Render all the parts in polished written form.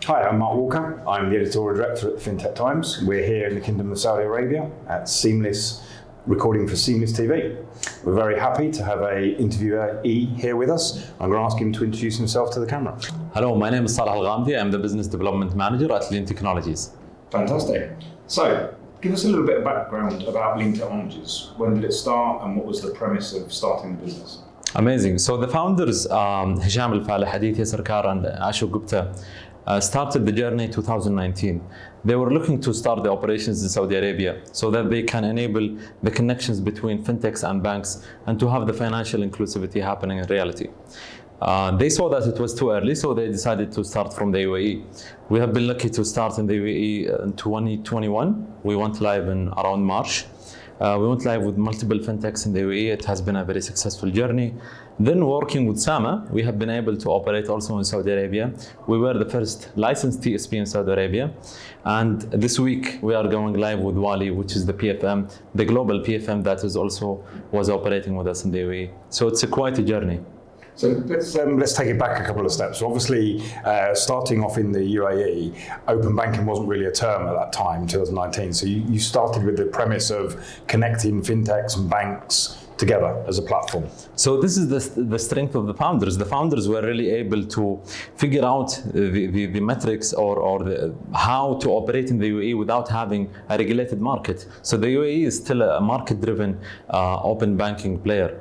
Hi, I'm Mark Walker. I'm the editorial director at the Fintech Times. We're here in the Kingdom of Saudi Arabia at Seamless, recording for Seamless TV. We're very happy to have a interviewee here with us. I'm going to ask him to introduce himself to the camera. Hello, my name is Saleh Alghamdi. I'm the Business Development Manager at Lean Technologies. Fantastic. So, give us a little bit of background about Lean Technologies. When did it start and what was the premise of starting the business? Amazing. So the founders, Hisham Al-Faleh, Hadith Sarkar and Ashok Gupta, started the journey in 2019. They were looking to start the operations in Saudi Arabia so that they can enable the connections between fintechs and banks and to have the financial inclusivity happening in reality. They saw that it was too early, so they decided to start from the UAE. We have been lucky to start in the UAE in 2021. We went live in around March. We went live with multiple fintechs in the UAE. It has been a very successful journey. Then working with Sama, we have been able to operate also in Saudi Arabia. We were the first licensed TSP in Saudi Arabia. And this week we are going live with Wally, which is the PFM, the global PFM that was operating with us in the UAE. So it's quite a journey. So let's take it back a couple of steps. So obviously, starting off in the UAE, open banking wasn't really a term at that time, 2019. So you started with the premise of connecting fintechs and banks together as a platform. So this is the strength of the founders. The founders were really able to figure out the metrics or how to operate in the UAE without having a regulated market. So the UAE is still a market-driven open banking player.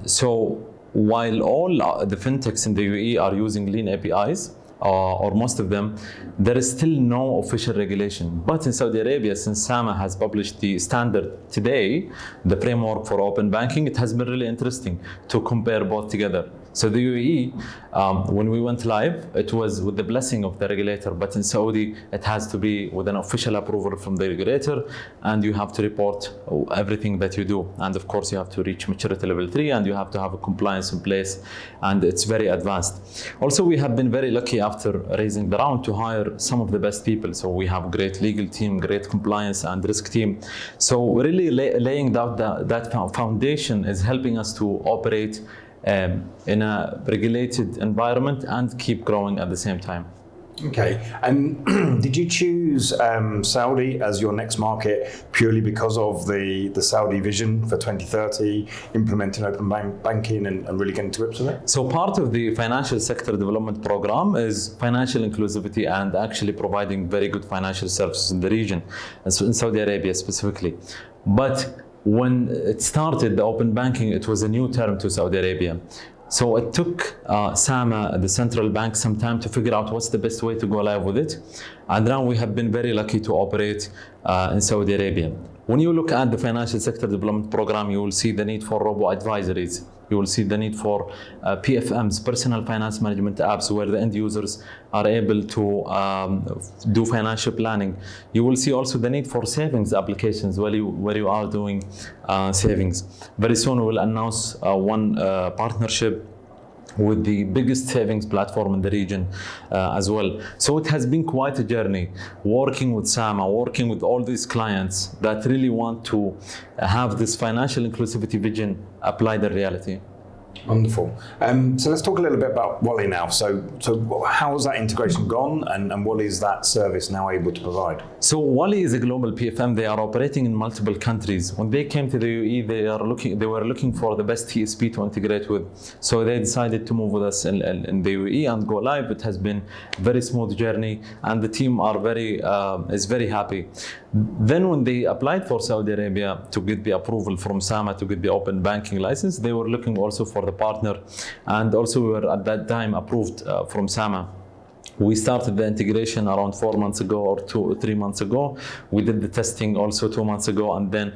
So while all the fintechs in the UAE are using Lean APIs, or most of them, there is still no official regulation. But in Saudi Arabia, since SAMA has published the standard today, the framework for open banking, it has been really interesting to compare both together. So the UAE, when we went live, it was with the blessing of the regulator, but in Saudi, it has to be with an official approval from the regulator, and you have to report everything that you do. And of course, you have to reach maturity level 3, and you have to have a compliance in place, and it's very advanced. Also, we have been very lucky after raising the round to hire some of the best people. So we have great legal team, great compliance and risk team. So really laying down that foundation is helping us to operate in a regulated environment and keep growing at the same time. Okay, and did you choose Saudi as your next market purely because of the Saudi vision for 2030, implementing open banking and really getting to grips with it? So part of the financial sector development program is financial inclusivity and actually providing very good financial services in the region, and so in Saudi Arabia specifically. But when it started, the open banking, it was a new term to Saudi Arabia. So it took SAMA, the central bank, some time to figure out what's the best way to go live with it. And now we have been very lucky to operate in Saudi Arabia. When you look at the financial sector development program, you will see the need for robo-advisories. You will see the need for PFMs, personal finance management apps, where the end users are able to do financial planning. You will see also the need for savings applications where you are doing savings. Very soon we will announce one partnership with the biggest savings platform in the region as well. So it has been quite a journey working with SAMA, working with all these clients that really want to have this financial inclusivity vision applied in reality. Wonderful. So let's talk a little bit about Wally now. So how has that integration gone, and what is that service now able to provide? So Wally is a global PFM. They are operating in multiple countries. When they came to the UAE, they were looking for the best TSP to integrate with. So they decided to move with us in the UAE and go live. It has been a very smooth journey, and the team is very happy. Then when they applied for Saudi Arabia to get the approval from SAMA to get the open banking license, they were looking also for the partner, and also we were at that time approved from SAMA. We started the integration around 4 months ago or 2 or 3 months ago. We did the testing also 2 months ago, and then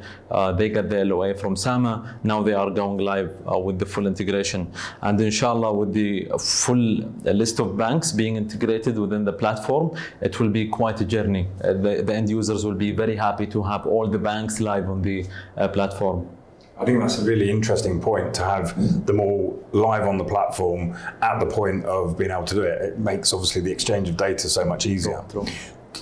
they got the LOA from SAMA. Now they are going live with the full integration. And inshallah, with the full list of banks being integrated within the platform, it will be quite a journey. The end users will be very happy to have all the banks live on the platform. I think that's a really interesting point, to have them all live on the platform at the point of being able to do it. It makes obviously the exchange of data so much easier.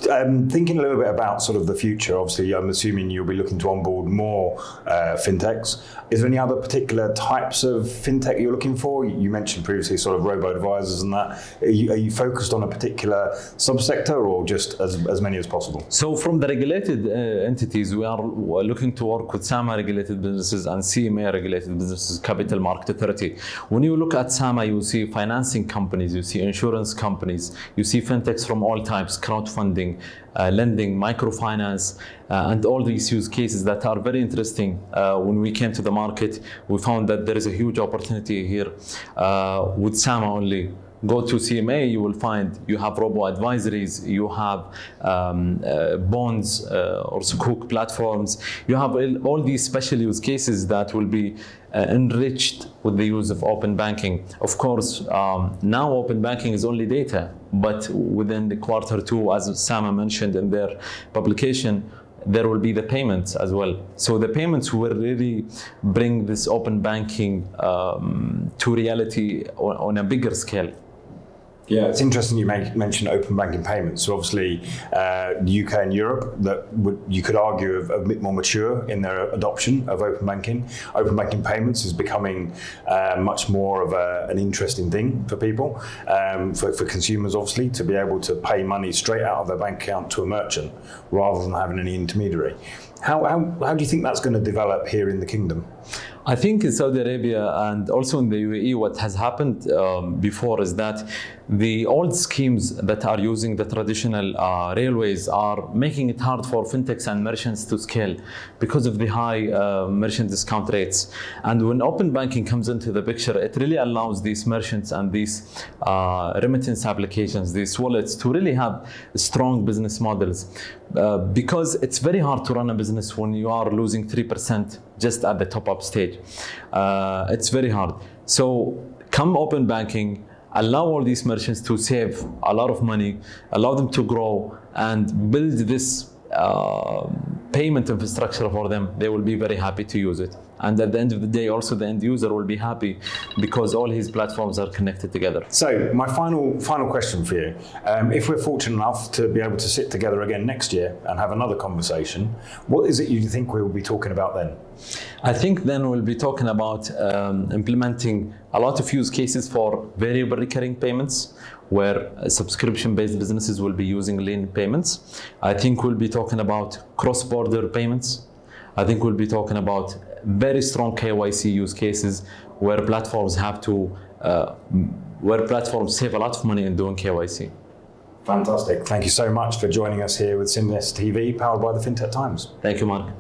Thinking a little bit about sort of the future, obviously I'm assuming you'll be looking to onboard more fintechs. Is there any other particular types of fintech you're looking for? You mentioned previously sort of robo-advisors and that. Are you focused on a particular subsector or just as many as possible? So from the regulated entities, we are looking to work with SAMA regulated businesses and CMA regulated businesses, Capital Market Authority. When you look at SAMA, you see financing companies, you see insurance companies, you see fintechs from all types, crowdfunding, lending, microfinance, and all these use cases that are very interesting. When we came to the market, we found that there is a huge opportunity here with SAMA only. Go to CMA, you will find you have robo-advisories, you have bonds or sukuk platforms, you have all these special use cases that will be enriched with the use of open banking. Of course, now open banking is only data, but within the Q2, as SAMA mentioned in their publication, there will be the payments as well. So the payments will really bring this open banking to reality on a bigger scale. Yeah, it's interesting you mentioned open banking payments. So obviously, the UK and Europe, you could argue a bit more mature in their adoption of open banking. Open banking payments is becoming much more of an interesting thing for people, for consumers obviously, to be able to pay money straight out of their bank account to a merchant rather than having any intermediary. How do you think that's going to develop here in the kingdom? I think in Saudi Arabia and also in the UAE, what has happened before is that the old schemes that are using the traditional railways are making it hard for fintechs and merchants to scale because of the high merchant discount rates. And when open banking comes into the picture, it really allows these merchants and these remittance applications, these wallets, to really have strong business models. Because it's very hard to run a business when you are losing 3% just at the top-up stage. It's very hard. So come open banking, allow all these merchants to save a lot of money, allow them to grow and build this payment infrastructure for them. They will be very happy to use it. And at the end of the day, also the end user will be happy because all his platforms are connected together. So my final question for you, if we're fortunate enough to be able to sit together again next year and have another conversation, what is it you think we will be talking about then? I think then we'll be talking about implementing a lot of use cases for variable recurring payments, where subscription-based businesses will be using lean payments. I think we'll be talking about cross-border payments. I think we'll be talking about very strong KYC use cases where platforms save a lot of money in doing KYC. Fantastic. Thank you so much for joining us here with Sinvest TV, powered by the Fintech Times. Thank you, Mark.